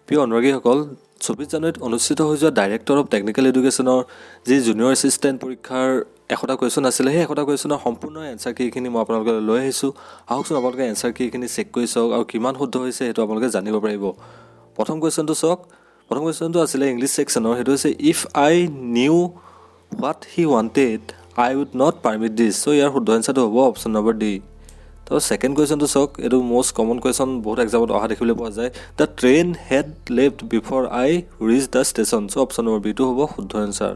প্ৰিয় অনুৰাগীসকল 24 জানুৱাৰীত অনুষ্ঠিত হৈ যোৱা ডাইৰেক্টৰ অফ টেকনিকেল এডুকেশ্যনৰ যি জুনিয়ৰ এছিষ্টেণ্ট পৰীক্ষাৰ 100টা কুৱেশ্যন আছিলে সেই 100টা কুৱেশ্যনৰ সম্পূৰ্ণ এনচাৰ কিখিনি মই আপোনালোকে লৈ আহিছোঁ। আহকচোন আপোনালোকে এনচাৰ কিখিনি চেক কৰি চাওক আৰু কিমান শুদ্ধ হৈছে সেইটো আপোনালোকে জানিব পাৰিব। প্ৰথম কুৱেশ্যনটো চাওক। প্ৰথম কুৱেশ্যনটো আছিলে ইংলিছ ছেকশ্যনৰ। সেইটো হৈছে if I knew what he wanted I would not permit this. So' ইয়াৰ শুদ্ধ এনচাৰটো হ'ব অপশ্যন নম্বৰ ডি। তো ছেকেণ্ড কুৱেশ্যনটো চাওক। এইটো মষ্ট কমন কুৱেশ্যন, বহুত এক্সামত অহা দেখিবলৈ পোৱা যায়। The train had left before I reach the station. So' option number বিটো হ'ব শুদ্ধ এনচাৰ।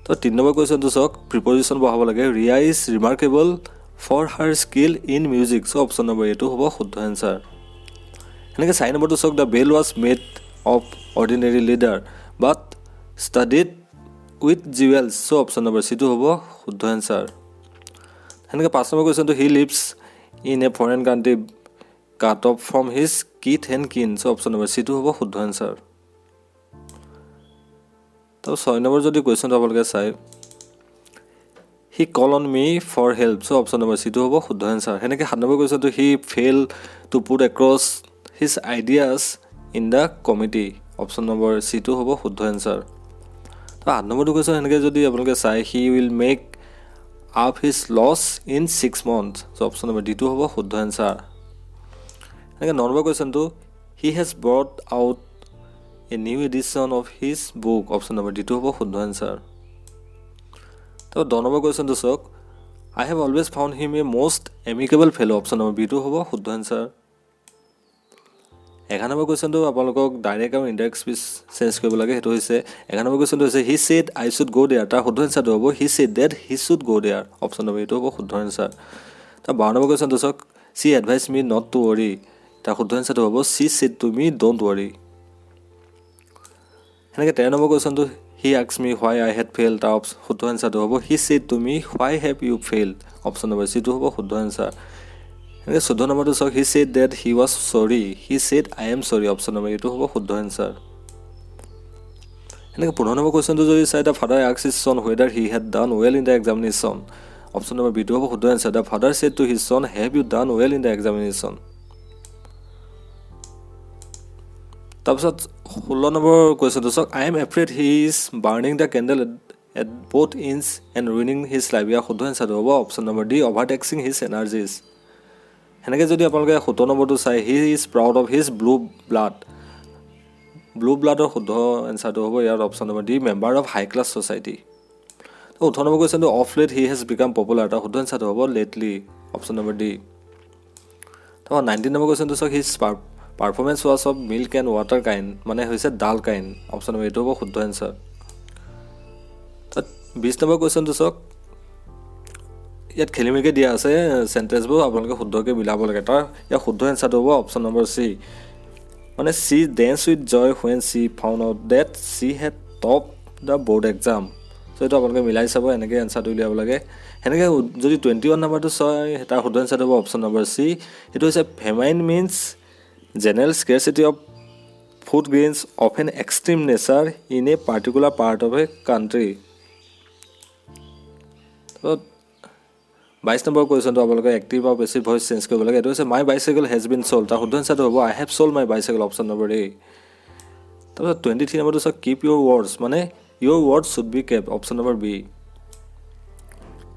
তো 3 নম্বৰ কুৱেশ্যনটো চাওক। প্ৰিপজিশ্যন বহাব লাগে। Riya is remarkable for her skill in music. So' option number এইটো হ'ব শুদ্ধ এনচাৰ। সেনেকৈ 4 নম্বৰটো চাওক। The bell was made of ordinary leader but studded with jewels. So' option number চিটো হ'ব শুদ্ধ এনচাৰ। সেনেকৈ 5 নম্বৰ কুৱেশ্যনটো he lives in a foreign country cut off from his kith and kin. So' option number চিটো হ'ব শুদ্ধ answer. তো 6 নম্বৰ যদি কুৱেশ্যনটো আপোনালোকে চাই he call on me for help. So' option number চিটো হ'ব শুদ্ধ এনচাৰ। সেনেকৈ 7 নম্বৰ কুৱেশ্যনটো he fail to put across his ideas in the committee. Option number চিটো হ'ব শুদ্ধ এনচাৰ। তো 8 নম্বৰটো কুৱেশ্যন সেনেকৈ যদি আপোনালোকে চাই he will make up his loss in 6 months। So' option number ডিটো হ'ব শুদ্ধ এনচাৰ। এনেকৈ 9 নম্বৰ কুৱেশ্যনটো he has brought out a new edition of his book. Option number ডিটো হ'ব শুদ্ধ এনচাৰ। তো 10 নম্বৰ কুৱেশ্যনটো চাওক। I have always found him a most amicable fellow. Option number বিটো হ'ব শুদ্ধ এনচাৰ। 11 নম্বৰ কুৱেশ্যনটো আপোনালোকক ডাইৰেক্ট আৰু ইনডাইৰেক্ট স্পীচ চেঞ্জ কৰিব লাগে। সেইটো হৈছে 11 নম্বৰ কুৱেশ্যনটো হৈছে he said I should go' there. তাৰ শুদ্ধ এনচাৰটো হ'ব he said that he should go' there. Option number এইটো হ'ব শুদ্ধ এনচাৰ। তাৰ 12 নম্বৰ কুৱেশ্যনটো চাওক। She advise me not to worry. তাৰ শুদ্ধ এনচাৰটো হ'ব she said to me don't worry. সেনেকৈ 13 নম্বৰ কুৱেশ্যনটো he ask me why I had fail. তাৰ শুদ্ধ এনচাৰটো হ'ব he said to me why have U fail. Option number চিটো হ'ব শুদ্ধ এনচাৰ। এনেকৈ 14 নম্বৰটো চাওক। হি ছেড ডেট হি ৱাজ চৰি হি ছেড আই এম চৰি। অপশ্যন নম্বৰ এইটো হ'ব শুদ্ধ এনচাৰ। এনেকৈ 15 নম্বৰ কুৱেশ্যনটো যদি চাই the father asked his son whether he had done well in the examination. Option number বিটো হ'ব শুদ্ধ এনচাৰ। The father said to his son have you done well in the examination. তাৰপিছত 16 নম্বৰ কুৱেশ্যনটো চাওক। I am afraid he is burning the candle at both ends and ruining his life. ইয়াৰ শুদ্ধ এনচাৰটো হ'ব option number D overtaxing his energies. সেনেকৈ যদি আপোনালোকে 17 নম্বৰটো চাই he is proud of his blue blood. Blue ব্লাডৰ শুদ্ধ এনচাৰটো হ'ব ইয়াৰ option number D member of high class society. 18 number কুৱেশ্যনটো of late he has become popular. তাৰ শুদ্ধ এনচাৰটো হ'ব লেটলি। Option number D. তাৰপৰা 19 নম্বৰ কুৱেশ্যনটো চাওক। His performance wash of milk and water kind মানে হৈছে ডাল কাইণ্ড। অপশ্যন নম্বৰ এইটো হ'ব শুদ্ধ এনচাৰ। তাত 20 নম্বৰ কুৱেশ্যনটো চাওক। ইয়াত খেলি মেলিকৈ দিয়া আছে চেণ্টেঞ্চবোৰ, আপোনালোকে শুদ্ধকৈ মিলাব লাগে। তাৰ ইয়াৰ শুদ্ধ এনচাৰটো হ'ব অপশ্যন নম্বৰ চি মানে she dance with joy when she found out that she had top the board exam. So' এইটো আপোনালোকে মিলাই চাব, এনেকৈ এনচাৰটো উলিয়াব লাগে। সেনেকৈ যদি 21 নম্বৰটো চাই তাৰ শুদ্ধ এনচাৰটো হ'ব অপশ্যন নম্বৰ চি। এইটো হৈছে famine means general scarcity of food grains of an extreme nature in a particular part of a country. 22 number কুৱেশ্যনটো আপোনালোকে এক্টিভ আৰু পেছিভ ভইচ চেঞ্জ কৰিব লাগে। এইটো হৈছে my bicycle has been sold. তাৰ শুদ্ধ এনচাৰটো হ'ব I have sold my bicycle. Option number A. তাৰপিছত 23 নম্বৰটো চাওক। কিপ ইউৰ ৱৰ্ডছ মানে your words should be kept. Option number B.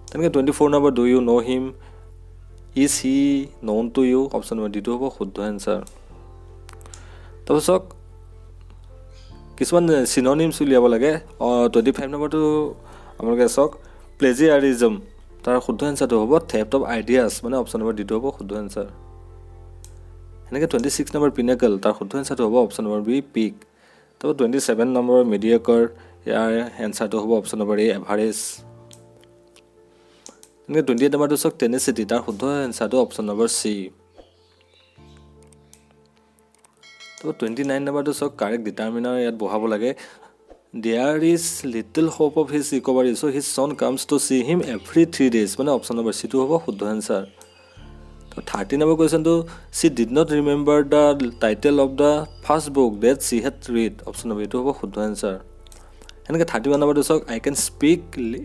তেনেকৈ 24 number do you know' him is he known to you. Option number ডিটো হ'ব শুদ্ধ answer. তাৰপিছত চাওক কিছুমান চিননিমছ উলিয়াব লাগে। 25 নম্বৰটো আপোনালোকে চাওক। প্লেজিয়াৰিজম তাৰ শুদ্ধ এনচাৰটো হ'ব থেফ্ট অফ আইডিয়াছ মানে অপশ্যন নম্বৰ ডিটো হ'ব শুদ্ধ এনচাৰ। সেনেকৈ 26 নম্বৰ পিনেকল তাৰ শুদ্ধ এনচাৰটো হ'ব অপশ্যন নম্বৰ বি পিক। তাৰপৰা 27 নম্বৰ মিডিয়েকৰ ইয়াৰ এনচাৰটো হ'ব অপশ্যন নম্বৰ এ এভাৰেজ। এনেকৈ 28 নম্বৰটো চাওক। টেনিচিটি তাৰ শুদ্ধ এনচাৰটো অপশ্যন নম্বৰ চি। তো 29 নম্বৰটো চাওক। কাৰেক্ট ডিটাৰমিনাৰ ইয়াত বহাব লাগে। There is little hope of his recovery so' his son comes to see him every 3 days মানে অপশ্যন নম্বৰ চিটো হ'ব শুদ্ধ এনচাৰ। তো 30 নম্বৰ কুৱেশ্যনটো she did not remember the title of the first book that she had read. Option number এইটো হ'ব শুদ্ধ answer. সেনেকৈ 31 নম্বৰটো চাওক। I can speak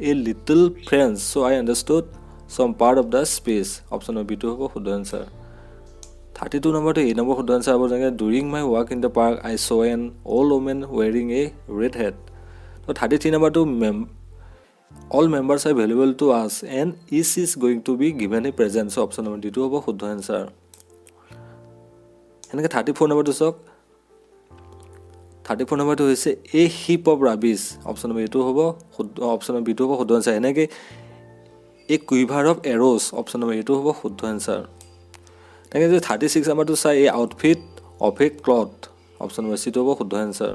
a little French so' I understood some part of the space. Option number বিটো হ'ব শুদ্ধ answer. 32 নম্বৰটো এই নম্বৰ শুদ্ধ এনচাৰ হ'ব যেনেকৈ during my walk in the park I saw' an old women wearing a red hat তো 33 নম্বৰটো all members are valuable to us and each is going to be given a present so option number D2 হ'ব শুদ্ধ এনচাৰ এনেকৈ 34 নম্বৰটো চাওক 34 নম্বৰটো হৈছে a heap of rubbish option number A2 হ'ব option number B2 হ'ব শুদ্ধ এনচাৰ এনেকৈ a quiver of arrows option number A2 হ'ব শুদ্ধ এনচাৰ তেনেকৈ যদি 36 নম্বৰটো চাই a outfit of a cloth option number C2 হ'ব শুদ্ধ এনচাৰ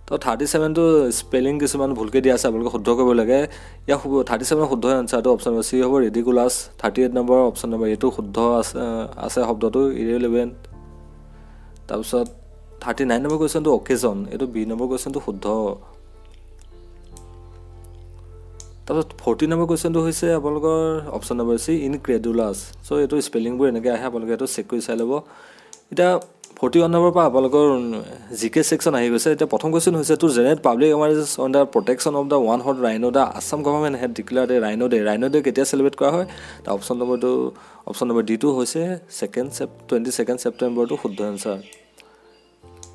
তো 37 টো স্পেলিং কিছুমান ভুলকে দিয়া আছে আপোনালোকে শুদ্ধ কৰিব লাগে ইয়া 37 শুদ্ধ এনচাৰটো অপচন নম্বৰ সি হ'ব ৰিডিকুলাছ 38 নম্বৰ অপচন নম্বৰ এটো শুদ্ধ আছে শব্দটো ইৰেলেভেন্ট তাৰপিছত 39 নম্বৰ কোৱেশ্চনটো অকেজন এটো বি নম্বৰ কোৱেশ্চনটো শুদ্ধ তাৰপিছত 40 নম্বৰ কোৱেশ্চনটো হৈছে আপোনালোকৰ অপচন নম্বৰ সি ইনক্ৰেডুলাছ সো এটো স্পেলিংবোৰ এনেকৈ আহে আপোনালোকে এটো চেক কৰি চাই ল'ব এটা 41 নম্বৰ পৰা আপোনালোকৰ জিকে সেকশন আহি গৈছে এটা প্ৰথম কোৱেশ্চন হৈছে to generate public awareness on the protection of the one horn rhino the Assam government had declared a rhino day কেতিয়া সেলিব্ৰেট কৰা হয় তা অপচন নম্বৰ ডি2 হৈছে 22 ছেপ্টেম্বৰটো শুদ্ধ এনসাৰ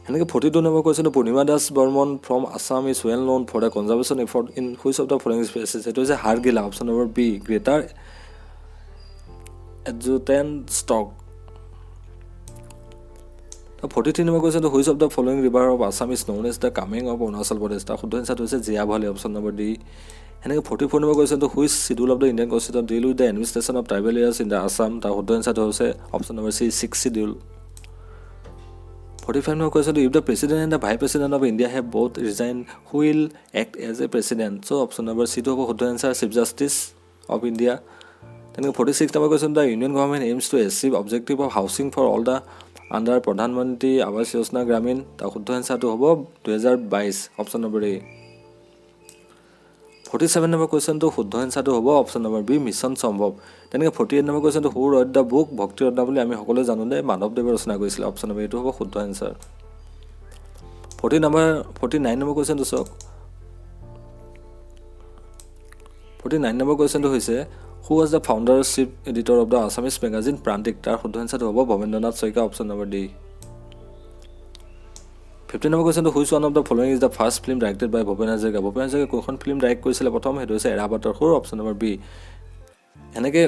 এনেকৈ 42 number question Purnima Das Barman from Assam is well known for the conservation effort in which of the following species এটো হৈছে হাৰগিলা option number B greater adjutant stork 43 number কোৱেশ্চনটো which of the following river of Assam is known as the coming of Arunachal Pradesh তা শুদ্ধ এনসাৰটো হৈছে জিয়াভালি option number D এনেকৈ 44 number কোৱেশ্চনটো which schedule of the Indian constitution deal with the administration of tribal areas in the Assam তা শুদ্ধ এনসাৰটো হৈছে option number C 6 schedule 45 number কোৱেশ্চনটো if the president and the vice president of India have both resigned who will act as a president so option number C টো হ'ব শুদ্ধ answer chief justice of India তেনেকৈ 46 number question the union government aims to achieve objective of housing for all the under Pradhanmantri Awas Yojana Gramin তা শুদ্ধ এনসাৰটো হ'ব 2022 option number A 47 number কোৱেশ্চনটো শুদ্ধ এনসাৰটো হ'ব অপচন নম্বৰ বি মিছন সম্ভৱ তেনেকৈ 48 নম্বৰ কোৱেশ্চনটো হু ৰট দা বুক ভক্তি ৰত্ন বুলি আমি সকলোৱে জানো যে মাধৱদেৱে ৰচনা কৰিছিল অপচন নম্বৰ এটো হ'ব শুদ্ধ এনসাৰ 49 নম্বৰ কোৱেশ্চনটো চাওক 49 নম্বৰ কোৱেশ্চনটো হৈছে Who was the founder, chief editor of the Assamese magazine Prantik? তাৰ শুদ্ধ এনসাৰটো হ'ব Bhabendranath Saikia option number D 15 number কোৱেশ্চনটো which one of the following is the first film directed by Bhupen Hazarika কোনখন ফিল্ম ডাইৰেক্ট কৰিছিলে প্ৰথম সেইটো হৈছে এৰাবাটৰ সুৰ অপচন নম্বৰ বি এনেকৈ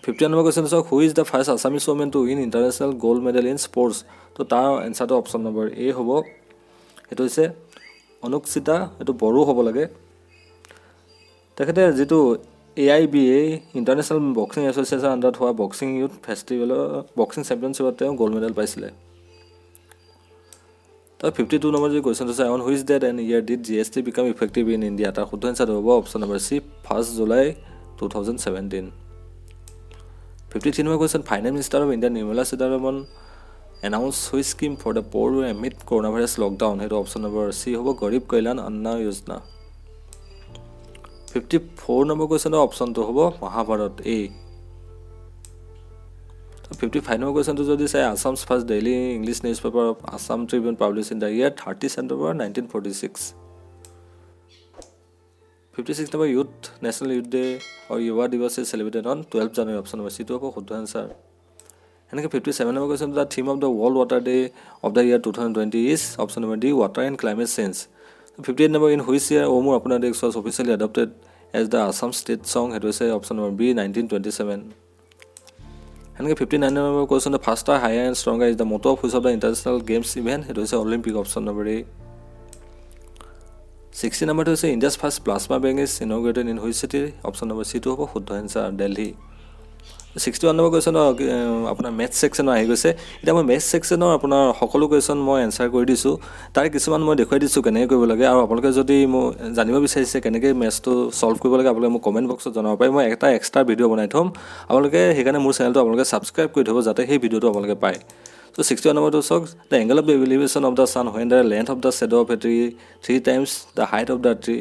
51 নম্বৰ কোৱেশ্চনটো চাওক who is the first Assamese women to win international gold medal in sports তো তাৰ এনসাৰটো অপচন নম্বৰ এ হ'ব সেইটো হৈছে অনুকচিতা এইটো বড়ো হ'ব লাগে তেখেতে যিটো AIBA ইণ্টাৰনেশ্যনেল বক্সিং এছ'চিয়েশ্যন আণ্ডাৰত হোৱা বক্সিং ইউথ ফেষ্টিভেলৰ বক্সিং চেম্পিয়নশ্বিপত তেওঁ গ'ল্ড মেডেল পাইছিলে তাৰ 52 নম্বৰ যি কুৱেশ্যনটো চাই on which date and year did GST become effective in India তাৰ শুদ্ধ এনসাৰটো হ'ব option number C 1 July 2017 53 number question finance minister of India Nirmala Sitharaman announce which scheme for the poor amid corona virus lockdown সেইটো option number C হ'ব গৰীব কল্যাণ অন্ন যোজনা 54 number কুৱেশ্যনৰ অপচনটো হ'ব মহাভাৰত এ 55 নম্বৰ কুৱেশ্যনটো যদি চাই Assam's first daily English news paper of Assam Tribune publish in the year 30 September 1946 56 number youth national youth day or যুৱা দিৱস is celebrated on 12 January option number চিটো হ'ব শুদ্ধ এনসাৰ এনেকৈ 57 number question the theme of the world water day of the year 2020 is option number D water and climate change 58 number in which year মোৰ আপোনাৰ দেশ was officially adopted as the Assam state song সেইটো হৈছে option number B 1927 এনেকৈ 59 number question faster higher and stronger is the motto of which of the international games event সেইটো হৈছে Olympic option number A 60 নম্বৰটো হৈছে India's first plasma bank is inaugurated in which city option number চিটো হ'ব শুদ্ধ answer Delhi 61 number question আপোনাৰ maths ছেকশ্যনৰ আহি গৈছে এতিয়া মই মেথছ ছেকশ্যনৰ আপোনাৰ সকলো কুৱেশ্যন মই এনসাৰ কৰি দিছোঁ তাৰ কিছুমান মই দেখুৱাই দিছোঁ কেনেকৈ কৰিব লাগে আৰু আপোনালোকে যদি মোক জানিব বিচাৰিছে কেনেকৈ মেথছটো ছল্ভ কৰিব লাগে আপোনালোকে মোক কমেণ্ট বক্সত জনাব পাৰে মই এটা এক্সট্ৰা ভিডিঅ' বনাই থ'ম আপোনালোকে সেইকাৰণে মোৰ চেনেলটো আপোনালোকে ছাবস্ক্ৰাইব কৰি থ'ব যাতে সেই ভিডিঅ'টো আপোনালোকে পায় চ' 61 নম্বৰটো চাওক the angle of the elevation of the sun when the length of the shadow of a tree 3 times the height of the tree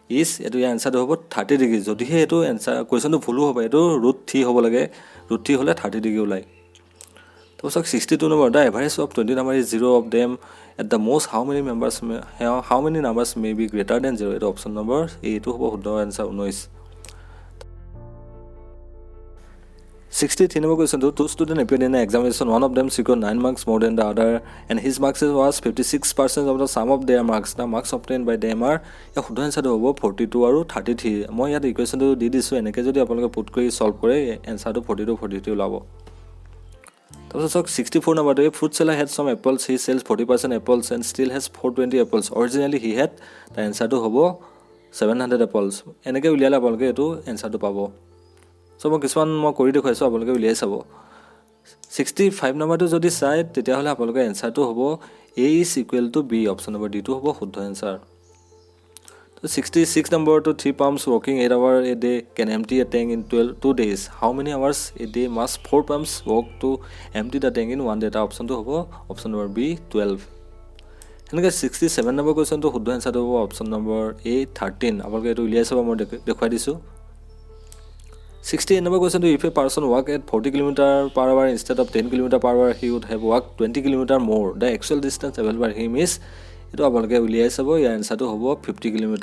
is এইটো ইয়াৰ এনসাৰটো হ'ব 30 ডিগ্ৰী যদিহে এইটো এনসাৰ কুৱেশ্যনটো ভুলো হ'ব এইটো √3 হ'ব লাগে √3 হ'লে 30 ডিগ্ৰী ওলায় তাৰপিছত 62 number the average of 20 number is 0 of them at the most how many numbers may be greater than 0 এইটো অপশ্যন নম্বৰ এইটো হ'ব শুদ্ধ answer 19 63 number question, two students appeared in an examination. One of them secured 9 marks more than the other, and his marks was 56% of the sum of their marks. The marks obtained by them are শুদ্ধ এনসাৰটো হ'ব 42 আৰু 33. মই ইয়াত ইকুৱেশ্যনটো দি দিছোঁ, এনেকৈ যদি আপোনালোকে পুট কৰি সলভ কৰে এনসাৰটো 42 ওলাব। তাৰপিছত চাওক 64 নম্বৰটো, fruit seller had some apples, he sells 40% apples and still has 420 apples. Originally he had, তাৰ এনসাৰটো হ'ব 700 এপলছ। এনেকৈ উলিয়ালে আপোনালোকে এইটো এনসাৰটো পাব। চ' মই কিছুমান কৰি দেখুৱাইছোঁ, আপোনালোকে উলিয়াই চাব। 65 নম্বৰটো যদি চাই তেতিয়াহ'লে আপোনালোকে এনসাৰটো হ'ব A is equal to B, option number ডিটো হ'ব শুদ্ধ এনসাৰ। তো 66 নম্বৰটো 3 pumps working 8 hours a day can empty a tank in 2 days. How many hours a day must 4 pumps work to empty the tank in 1 day? তাৰ অপশ্যনটো হ'ব option number B 12। এনেকৈ 67 number কুৱেশ্যনটো শুদ্ধ এনসাৰটো হ'ব অপশ্যন নম্বৰ A 13। আপোনালোকে এইটো উলিয়াই চাব, মই দেখুৱাই দিছোঁ। 68 number question, if a person walk at 40 km/h instead of 10 km/h, he would have walked 20 km more. The actual distance traveled by him is, এইটো আপোনালোকে উলিয়াই চাব, ইয়াৰ এনসাৰটো হ'ব 50 km।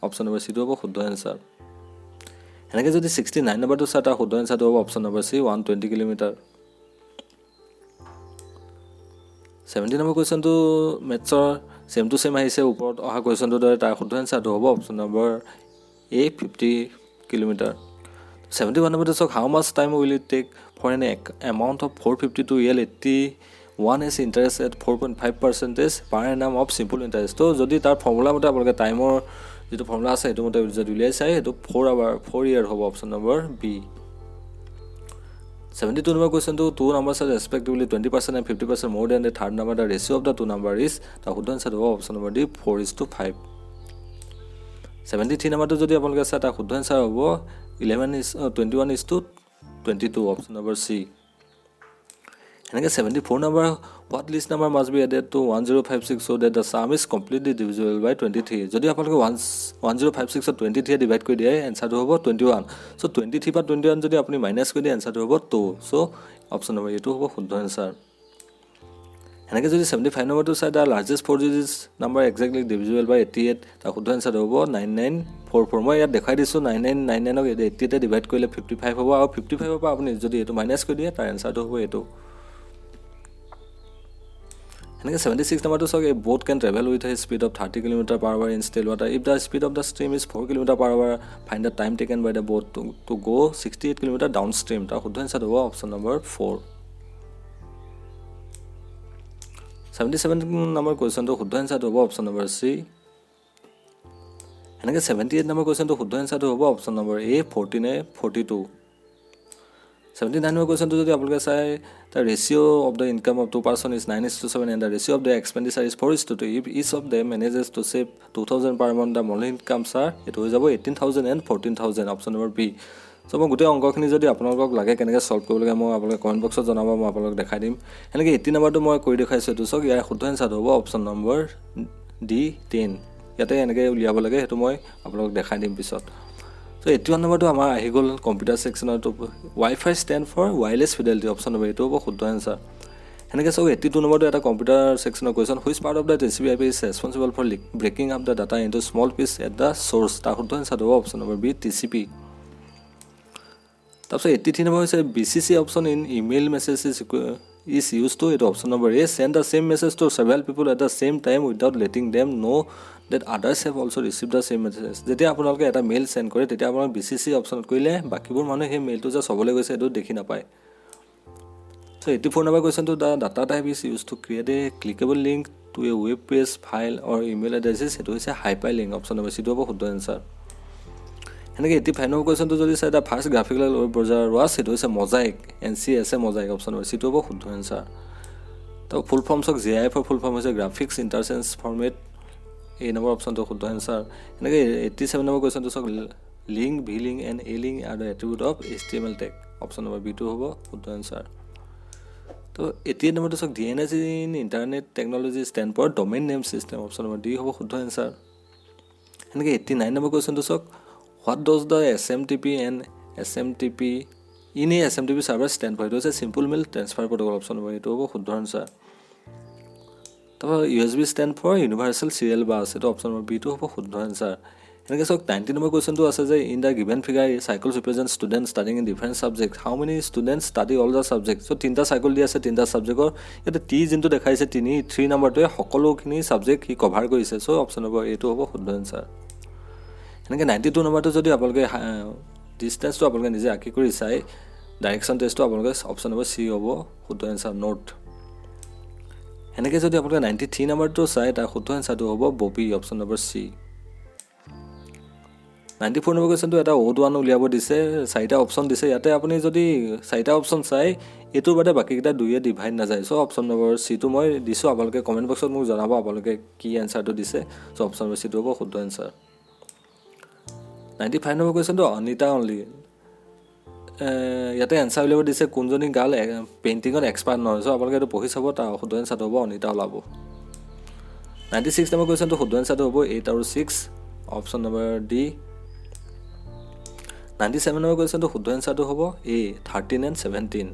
অপশ্যন নম্বৰ চিটো হ'ব শুদ্ধ এনসাৰ। এনেকৈ যদি 69 নম্বৰটো চাই তাৰ শুদ্ধ এনসাৰটো হ'ব option number C 120 km। 70 number কুৱেশ্যনটো মেথছৰ ছেম টু ছেম আহিছে, ওপৰত অহা কুৱেশ্যনটোৰ দৰে তাৰ শুদ্ধ এনসাৰটো হ'ব option number A 50 km। 71 number, so how much time will it take for an amount of 450 to yield 81 as interest at 4.5% per annum of simple interest? তো যদি তাৰ ফৰ্মুলা মতে আপোনালোকে টাইমৰ যিটো ফৰ্মুলা আছে সেইটো মতে যদি উলিয়াই চাই সেইটো 4 year হ'ব option number B। 72 number question, two numbers are respectively 20% and 50% more than the third number. The ratio of the two numbers is, the শুদ্ধ এনসাৰ হ'ব অপশ্যন নম্বৰ D 4:5। 73 নম্বৰটো যদি আপোনালোকে চাই তাৰ শুদ্ধ এনসাৰ হ'ব 21:22, অপশ্যন নম্বৰ C। এনেকৈ 74 number, what list number must be added to 1056 so that the sum is completely divisible by 23? যদি আপোনালোকে 1056 23 ডিভাইড কৰি দিয়ে এনসাৰটো হ'ব 21। চ' 23 পৰা 21 যদি আপুনি মাইনাছ কৰি দিয়ে এনসাৰটো হ'ব 2। চ' অপশ্যন নম্বৰ এইটো হ'ব শুদ্ধ এনসাৰ। এনেকৈ যদি 75 নম্বৰটো চাই তাৰ largest 4 digits number exactly divisible by 88, তাৰ শুদ্ধ এনসাৰটো হ'ব 9944। মই ইয়াত দেখাই দিছোঁ 9999ক 88 ডিভাইড কৰিলে 55 হ'ব, আৰু 55ৰ পৰা আপুনি যদি এইটো মাইনাছ কৰি দিয়ে তাৰ এনসাৰটো হ'ব এইটো। এনেকৈ 76 নম্বৰটো চাওক, এ boat can travel with a speed of 30 km/h in still water. If the speed of the stream is 4 km/h, find the time taken by the boat to go 68 km downstream. তাৰ শুদ্ধ এনসাৰটো হ'ব অপশ্যন নম্বৰ 4। 77 নম্বৰ কুৱেশ্যনটো শুদ্ধ এনসাৰটো হ'ব option number C। এনেকৈ 78 number কুৱেশ্যনটো শুদ্ধ এনসাৰটো হ'ব অপশ্যন নম্বৰ A 14/42। 79 নম্বৰ কুৱেশ্যনটো যদি আপোনালোকে চাই, the ratio of the income of two person is 9:7 and the ratio of the expenditure is 4:2. If each of them manages to save 2000 per month, the monthly incomes are, এইটো হৈ যাব 18,000 and 14,000, option number B। চ' মই গোটেই অংকখিনি যদি আপোনালোকক লাগে কেনেকৈ solve কৰিব লাগে মই আপোনালোকে কমেণ্ট বক্সত জনাব, মই আপোনালোকক দেখাই দিম। এনেকৈ 80 নম্বৰটো মই কৰি দেখুৱাইছোঁ, এইটো চাওক ইয়াৰ শুদ্ধ এনসাৰটো হ'ব অপশ্যন নম্বৰ D 10। ইয়াতে এনেকৈ উলিয়াব লাগে সেইটো মই আপোনালোকক দেখাই দিম পিছত। চ' 81 নম্বৰটো আমাৰ আহি গ'ল কম্পিউটাৰ ছেকশ্যনতো, wifi stand for wireless fidelity, option number এইটো হ'ব শুদ্ধ এনসাৰ। এনেকৈ চাওক 82 নম্বৰটো এটা কম্পিউটাৰ ছেকশ্যনৰ question, which part of the TCP IP is responsible for breaking up the data into small piece at the source? তাৰ শুদ্ধ এনসাৰটো হ'ব অপশ্যন নম্বৰ B TCP। তাৰপিছত 83 নম্বৰ হৈছে BCC option in email message is used to, এইটো option number A, send the same message to several people at the same time without letting them know that others have also received the same message. যেতিয়া আপোনালোকে এটা mail send কৰে তেতিয়া আপোনালোকে BCC অপশ্যনত কৰিলে বাকীবোৰ মানুহে সেই মেইলটো যে চবলৈ গৈছে এইটো দেখি নাপায়। চ' 84 number কুৱেশ্যনটো, the data type is used to create a clickable link to a web page, file or email addresses, সেইটো হৈছে hyperlink, অপশ্যন নম্বৰ C টো হ'ব শুদ্ধ এনসাৰ। এনেকৈ 85 নম্বৰ কুৱেশ্যনটো যদি চাই, the first graphical web browser was, সেইটো হৈছে mosaic, NCSA mosaic, option number C টো হ'ব শুদ্ধ এনসাৰ। তো ফুল ফৰ্ম চাওক, GIF ৰ ফুল ফৰ্ম হৈছে গ্ৰাফিক্স ইণ্টাৰচেঞ্জ ফৰ্মেট, এই নম্বৰ অপশ্যনটো শুদ্ধ এনসাৰ। এনেকৈ 87 নম্বৰ কুৱেশ্যনটো চাওক, লিংক, ভিলিংক এণ্ড এ লিংক আৰু the attribute of HTML tag, option number B টো হ'ব শুদ্ধ এনসাৰ। তো 88 নম্বৰটো চাওক, DNS in internet technology stand for domain name system, option number D হ'ব শুদ্ধ এনসাৰ। এনেকৈ 89 নম্বৰ কুৱেশ্যনটো চাওক, what does the SMTP and SMTP in a SMTP server stand for? এইটো হৈছে simple mail transfer protocol, option number এইটো হ'ব শুদ্ধ এনসাৰ। তাৰপৰা USB stand for universal serial bus, এইটো অপশ্যন নম্বৰ B টো হ'ব শুদ্ধ এনসাৰ। এনেকৈ চাওক 90 নম্বৰ কুৱেশ্যনটো আছে যে in the given figure circles represent student studying in different subject how many student study all the subject so' 3টা চাইকেল দি আছে 3টা ছাবজেক্টৰ ইয়াতে টি যোনটো দেখাইছে 3 নম্বৰটোৱে সকলোখিনি ছাবজেক্ট সি কভাৰ কৰিছে চ' অপশ্যন নম্বৰ এইটো হ'ব শুদ্ধ এনচাৰ এনেকৈ 92 নম্বৰটো যদি আপোনালোকে ডিষ্টেঞ্চটো আপোনালোকে নিজে আঁকি কৰি চাই ডাইৰেকশ্যন টেষ্টটো আপোনালোকে অপশ্যন নম্বৰ চি হ'ব শুদ্ধ এনচাৰ নোট এনেকৈ যদি আপোনালোকে 93 নম্বৰটো চাই তাৰ শুদ্ধ এনচাৰটো হ'ব Bobby option number C 94 number কুৱেশ্যনটো এটা অ'ড ওৱান উলিয়াব দিছে 4টা অপশ্যন দিছে ইয়াতে আপুনি যদি 4টা অপশ্যন চাই এইটোৰ বাদে বাকীকেইটা 2য়ে ডিভাইড নাযায় চ' অপশ্যন নম্বৰ চিটো মই দিছোঁ আপোনালোকে কমেণ্ট বক্সত মোক জনাব আপোনালোকে কি এনচাৰটো দিছে চ' অপশ্যন নম্বৰ চিটো হ'ব শুদ্ধ এনচাৰ 95 নম্বৰ কুৱেশ্যনটো অনিতা অনলি ইয়াতে এনচাৰ উলিয়াব দিছে কোনজনী গাৰ্ল পেইণ্টিঙত এক্সপাৰ্ট নহয় চ' আপোনালোকে এইটো পঢ়ি চাব তাৰ শুদ্ধ এনচাৰটো হ'ব অনিতা ওলাব 96 নম্বৰ কুৱেশ্যনটো শুদ্ধ এনচাৰটো হ'ব 8 আৰু 6 অপশ্যন নম্বৰ ডি 97 নম্বৰ কুৱেশ্যনটো শুদ্ধ এনচাৰটো হ'ব এ 13 and 17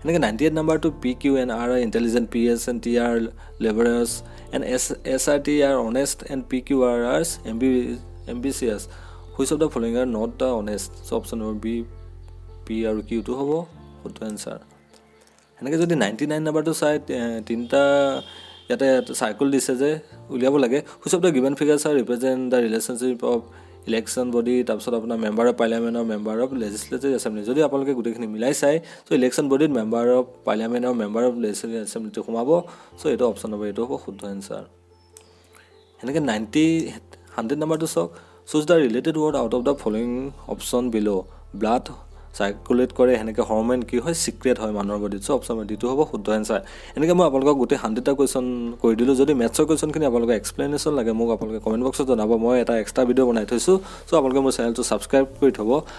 এনেকৈ 98 নম্বৰটো P Q and R intelligent P S and T are laborious and S R T are honest and P Q R are ambitious which of the following are not the honest so' option number B P আৰু কিউটো হ'ব শুদ্ধ এনচাৰ এনেকৈ যদি 99 নম্বৰটো চাই 3টা ইয়াতে চাৰ্কুল দিছে যে উলিয়াব লাগে which of the given figures are represent the relationship of election body তাৰপিছত আপোনাৰ মেম্বাৰ অফ পাৰ্লিয়ামেণ্ট আৰু মেম্বাৰ অফ লেজিছলেটিভ এছেম্বলি যদি আপোনালোকে গোটেইখিনি মিলাই চাই চ' ইলেকশ্যন বডিত মেম্বাৰ অফ পাৰ্লিয়ামেণ্ট আৰু মেম্বাৰ অফ লেজিছলেটিভ এছেম্বলিটো সোমাব চ' এইটো অপশ্যন নম্বৰ এইটো হ'ব শুদ্ধ এনচাৰ এনেকৈ 100 নম্বৰটো চাওক choose the related word out of the following option bill' blood circulate কৰে সেনেকৈ হৰম'ন কি হয় চিক্ৰেট হয় মানুহৰ বডিত চ' অপশ্যন নম্বৰ ডিটো হ'ব শুদ্ধ এনচাৰ এনেকৈ মই আপোনালোকক গোটেই 100টা কুৱেশ্যন কৰি দিলোঁ যদি মেথছৰ কুৱেশ্যনখিনি আপোনালোকক এক্সপ্লেনেশ্যন লাগে মোক আপোনালোকে কমেণ্ট বক্সত জনাব মই এটা এক্সট্ৰা ভিডিঅ' বনাই থৈছোঁ চ' আপোনালোকে মোৰ চেনেলটো ছাবস্ক্ৰাইব কৰি থ'ব